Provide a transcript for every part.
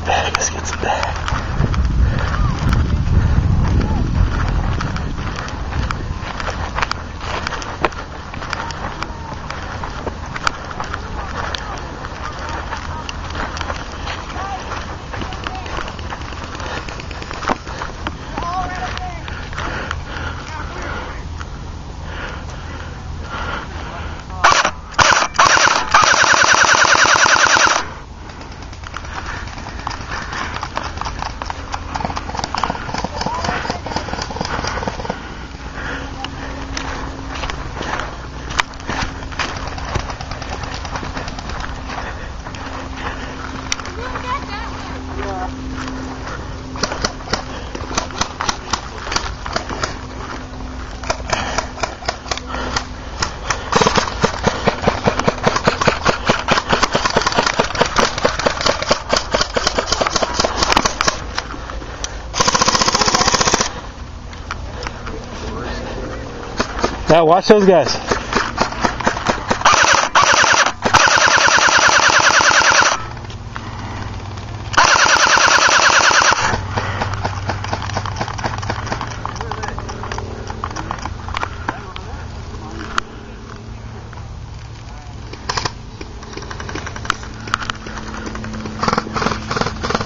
bag. Let's get some bag. Yeah, watch those guys.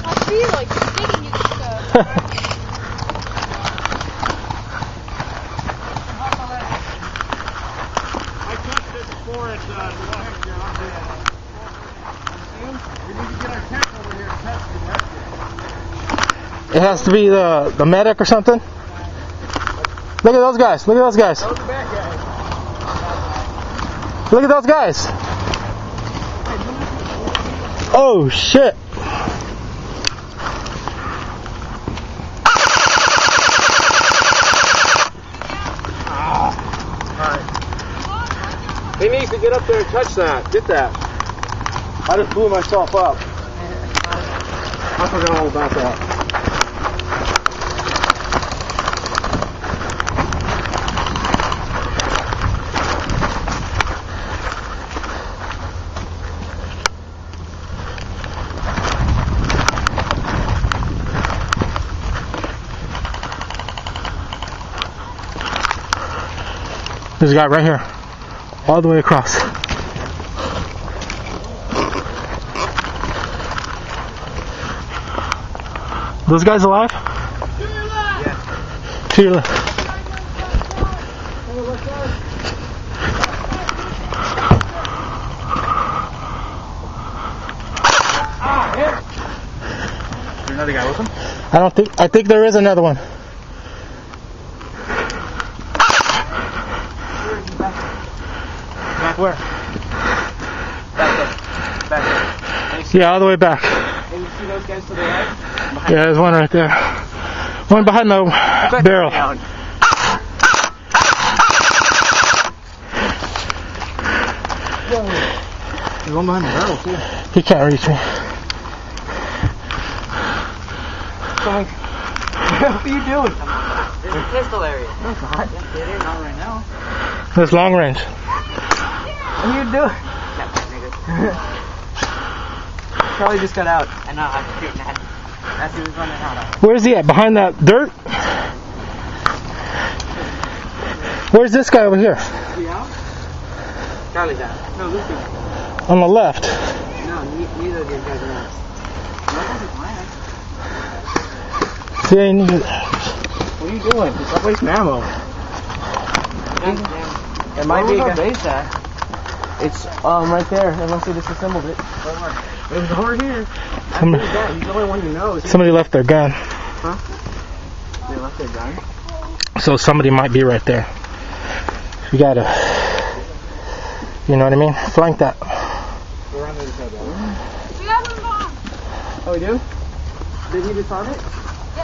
I feel like you're digging your stuff. It has to be the medic or something. Look at those guys. Look at those guys. Look at those guys. Oh shit. He needs to get up there and touch that. Get that. I just blew myself up. I forgot all about that. There's a guy right here. All the way across. Those guys alive? To your left. Yeah. To your left. Is there another guy with him? I think there is another one. Back where? Back there. Yeah, all the way back. And you see those guys to the right? Yeah, there's one right there. One behind the barrel. Down. There's one behind the barrel too. He can't reach me. What are you doing? There's a pistol area. No, it's not. It is not right now. That's long range. What are you doing? Probably just got out. I know, I'm shooting at him. That's who was running out of. Where's he at? Behind that dirt? Where's this guy over here? Yeah? Charlie's out. No, Lucy. On the left. No, neither of these guys are out. See, I need it. What are you doing? Stop wasting ammo. It might be a guy. Base at? It's right there, unless they disassembled it. There's a door here. He's the only one who knows. Somebody left their gun. Huh? They left their gun? So somebody might be right there. You gotta, you know what I mean? Flank that. We're on the other side, right? We have a bomb. Oh, we do? Did he disarm it?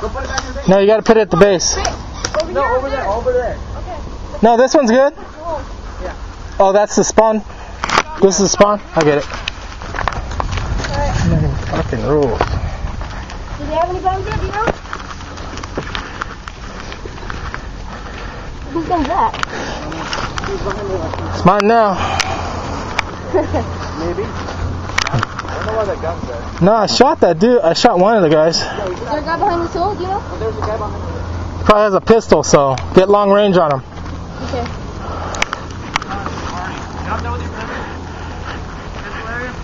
Go put it back in the base. No, you gotta put it at the base. Over No, here. over there, over there. Okay. No, this one's good. Yeah. Oh, that's the spawn. This is the spawn. I get it. Fucking rules. Do they have any guns yet, do you know? Whose gun's that? It's mine now. Maybe. I don't know why that gun's there. No, I shot that dude. I shot one of the guys. Is there a guy behind this hill, do you know? Oh, there's a guy behind me. Probably has a pistol, so get long range on him. Okay. Not done with your pistol area?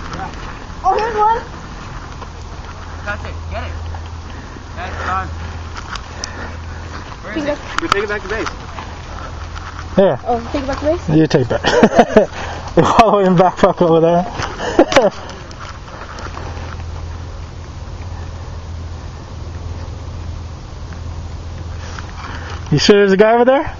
Oh, here's one. That's it. Get it. That's done. Where is it? We take it back to base. Here, Oh, take it back to base? you take that. You're following him back up over there. You sure there's a guy over there?